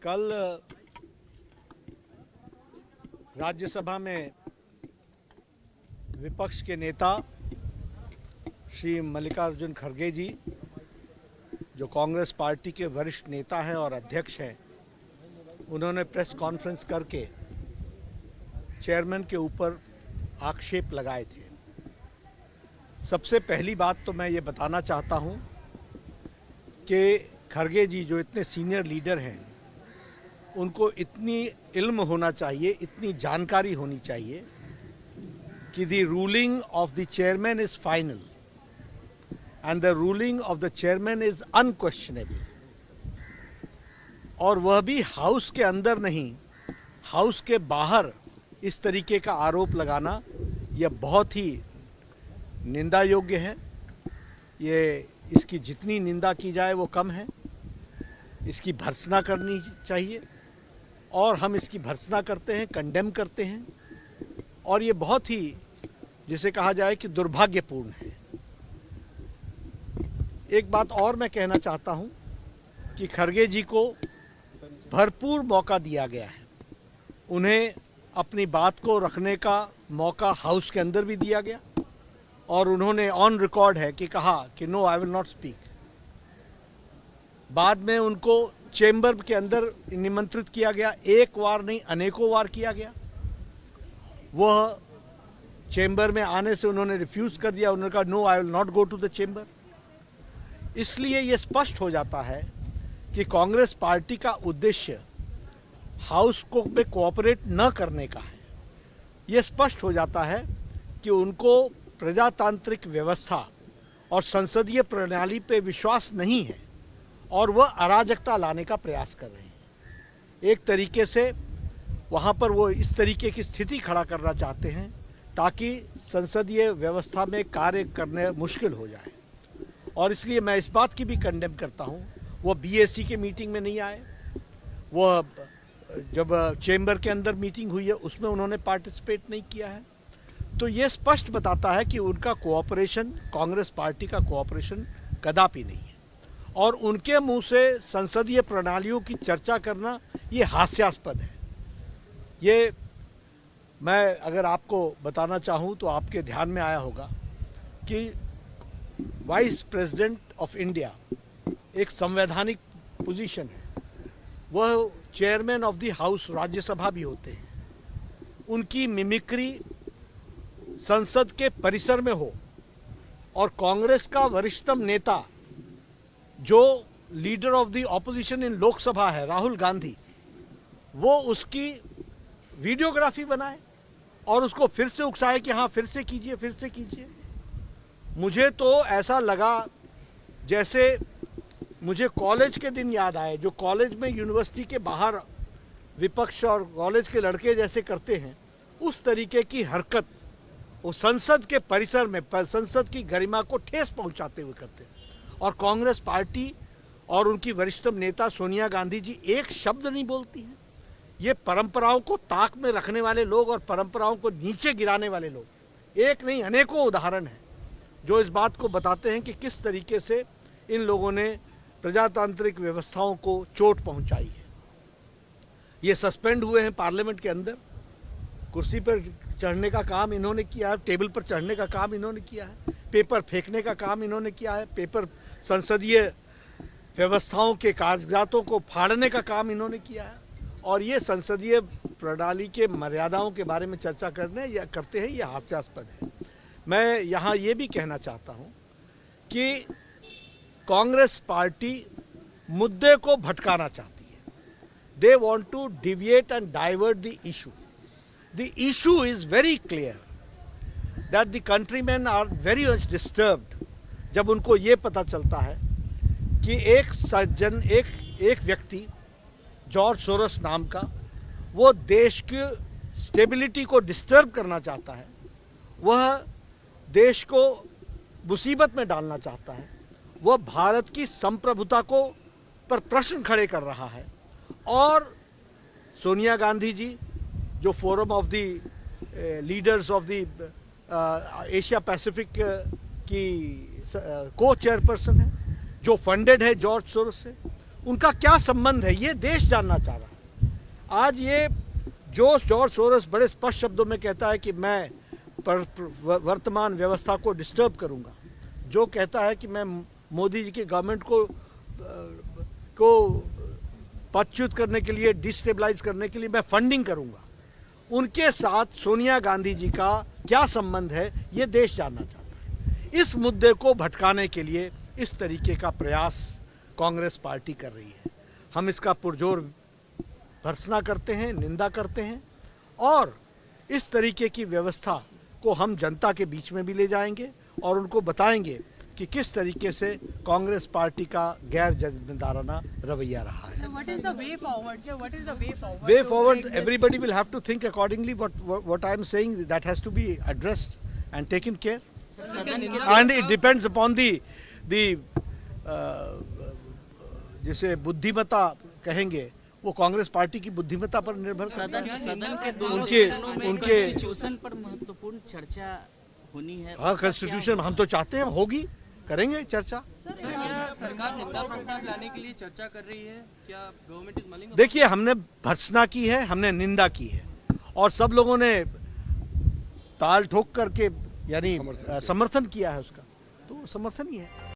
कल राज्यसभा में विपक्ष के नेता श्री मल्लिकार्जुन खड़गे जी, जो कांग्रेस पार्टी के वरिष्ठ नेता हैं और अध्यक्ष हैं, उन्होंने प्रेस कॉन्फ्रेंस करके चेयरमैन के ऊपर आक्षेप लगाए थे। सबसे पहली बात तो मैं ये बताना चाहता हूँ कि खड़गे जी जो इतने सीनियर लीडर हैं, उनको इतनी इल्म होना चाहिए, इतनी जानकारी होनी चाहिए कि the ruling of the chairman is final and the ruling of the chairman is unquestionable. और वह भी हाउस के अंदर नहीं, हाउस के बाहर इस तरीके का आरोप लगाना यह बहुत ही निंदा योग्य है। ये इसकी जितनी निंदा की जाए वो कम है। इसकी भर्त्सना करनी चाहिए और हम इसकी भर्त्सना करते हैं, कंडेम करते हैं, और ये बहुत ही, जिसे कहा जाए कि दुर्भाग्यपूर्ण है। एक बात और मैं कहना चाहता हूं कि खड़गे जी को भरपूर मौका दिया गया है। उन्हें अपनी बात को रखने का मौका हाउस के अंदर भी दिया गया और उन्होंने ऑन रिकॉर्ड है कि कहा कि no, I will not speak. बाद में उनको चेंबर के अंदर निमंत्रित किया गया, एक बार नहीं अनेकों बार किया गया। वह चेंबर में आने से उन्होंने रिफ्यूज कर दिया। उन्होंने कहा no, I will not go to the chamber. इसलिए यह स्पष्ट हो जाता है कि कांग्रेस पार्टी का उद्देश्य हाउस को में कोऑपरेट न करने का है। यह स्पष्ट हो जाता है कि उनको प्रजातांत्रिक व्यवस्था और संसदीय प्रणाली पे विश्वास नहीं है और वह अराजकता लाने का प्रयास कर रहे हैं। एक तरीके से वहाँ पर वो इस तरीके की स्थिति खड़ा करना चाहते हैं ताकि संसदीय व्यवस्था में कार्य करने मुश्किल हो जाए। और इसलिए मैं इस बात की भी कंडेम करता हूँ, वो बीएससी के मीटिंग में नहीं आए। वो जब चेंबर के अंदर मीटिंग हुई है उसमें उन्होंने पार्टिसिपेट नहीं किया है। तो ये स्पष्ट बताता है कि उनका कोऑपरेशन, कांग्रेस पार्टी का कोऑपरेशन कदापि नहीं है। और उनके मुंह से संसदीय प्रणालियों की चर्चा करना ये हास्यास्पद है। ये मैं अगर आपको बताना चाहूँ तो आपके ध्यान में आया होगा कि वाइस प्रेसिडेंट ऑफ इंडिया एक संवैधानिक पोजीशन है। वह chairman of the house, Rajya Sabha भी होते हैं। उनकी मिमिक्री संसद के परिसर में हो और कांग्रेस का वरिष्ठतम नेता जो लीडर ऑफ द ऑपोजिशन इन लोकसभा है, राहुल गांधी, वो उसकी वीडियोग्राफी बनाए और उसको फिर से उकसाए कि हाँ फिर से कीजिए, फिर से कीजिए। मुझे तो ऐसा लगा जैसे मुझे कॉलेज के दिन याद आए, जो कॉलेज में यूनिवर्सिटी के बाहर विपक्ष और कॉलेज के लड़के जैसे करते हैं, उस तरीके की हरकत वो संसद के परिसर में संसद की गरिमा को ठेस पहुंचाते हुए करते हैं। और कांग्रेस पार्टी और उनकी वरिष्ठतम नेता सोनिया गांधी जी एक शब्द नहीं बोलती हैं। ये परंपराओं को ताक में रखने वाले लोग और परंपराओं को नीचे गिराने वाले लोग, एक नहीं अनेकों उदाहरण हैं जो इस बात को बताते हैं कि किस तरीके से इन लोगों ने प्रजातांत्रिक व्यवस्थाओं को चोट पहुंचाई है। ये सस्पेंड हुए हैं पार्लियामेंट के अंदर। कुर्सी पर चढ़ने का काम इन्होंने किया है, टेबल पर चढ़ने का काम इन्होंने किया है, पेपर फेंकने का काम इन्होंने किया है, पेपर संसदीय व्यवस्थाओं के कागजातों को फाड़ने का काम इन्होंने किया है। और ये संसदीय प्रणाली के मर्यादाओं के बारे में चर्चा करने या करते हैं, ये हास्यास्पद है। मैं यहाँ ये भी कहना चाहता हूँ कि कांग्रेस पार्टी मुद्दे को भटकाना चाहती है। They want to deviate and divert the issue. The issue is very clear that the countrymen are very much disturbed जब उनको ये पता चलता है कि एक सज्जन, एक व्यक्ति जॉर्ज सोरोस नाम का, वो देश की स्टेबिलिटी को डिस्टर्ब करना चाहता है। वह देश को मुसीबत में डालना चाहता है। वह भारत की संप्रभुता को पर प्रश्न खड़े कर रहा है। और सोनिया गांधी जी जो forum of the leaders of the Asia Pacific की को चेयरपर्सन है, जो फंडेड है जॉर्ज सोरोस से, उनका क्या संबंध है, ये देश जानना चाह रहा है। आज ये जो जॉर्ज सोरोस बड़े स्पष्ट शब्दों में कहता है कि मैं वर्तमान व्यवस्था को डिस्टर्ब करूंगा, जो कहता है कि मैं मोदी जी की गवर्नमेंट को पदच्युत करने के लिए, डिस्टेबलाइज करने के लिए मैं फंडिंग करूंगा, उनके साथ सोनिया गांधी जी का क्या संबंध है, ये देश जानना चाहता है। इस मुद्दे को भटकाने के लिए इस तरीके का प्रयास कांग्रेस पार्टी कर रही है। हम इसका पुरजोर भर्त्सना करते हैं, निंदा करते हैं, और इस तरीके की व्यवस्था को हम जनता के बीच में भी ले जाएंगे और उनको बताएंगे कि किस तरीके से कांग्रेस पार्टी का गैर जिम्मेदाराना रवैया रहा है। So what is the way forward? So what is the way forward? Way to forward, break this? everybody will have to think accordingly. What I am saying, that has to be addressed and taken care. And it depends upon the जिसे बुद्धिमत्ता कहेंगे, वो Congress party की बुद्धिमत्ता पर निर्भर करता है। सदन के दोनों उनके सदनों में उनके कॉन्स्टिट्यूशन पर महत्वपूर्ण चर्चा होनी है। हाँ, कॉन्स्टिट्यूशन हम तो चाहते हैं होगी, करेंगे चर्चा। क्या सरकार निंदा प्रस्ताव लाने के लिए चर्चा कर रही है? क्या गवर्नमेंट इज मलिंग? देखिए, हमने भर्त्सना की है, हमने निंदा की है, और सब लोगों ने ताल ठोक करके यानी समर्थन किया है उसका, तो समर्थन ही है।